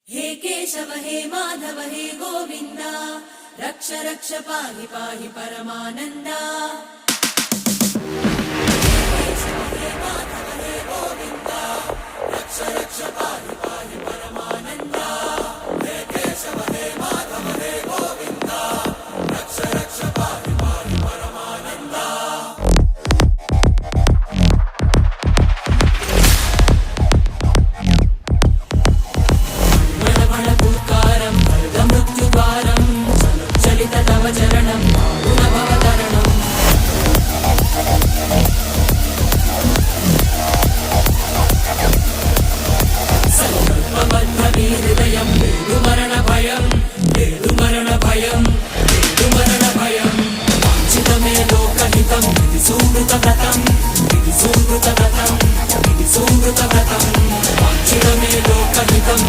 हे केशव हे माधव हे गोविन्द रक्ष रक्ष पाहि पाहि परमानन्दा। हे केशव हे माधव हे गोविन्द रक्ष रक्ष पाहि पाहि परमानन्दा। हे केशव हे माधव हे गोविन्द रक्ष रक्ष पाहि पाहि परमानन्दा। चरणं गुणभवतरणं संकल्पबद्धहृदयं मरणभयं मरणभयं मरणभयं वाञ्छितमे लोकहितं विधि सुकृतव्रतं विधि सुकृतव्रतं विधि सुकृतव्रतं वाञ्छितमे लोकहितं।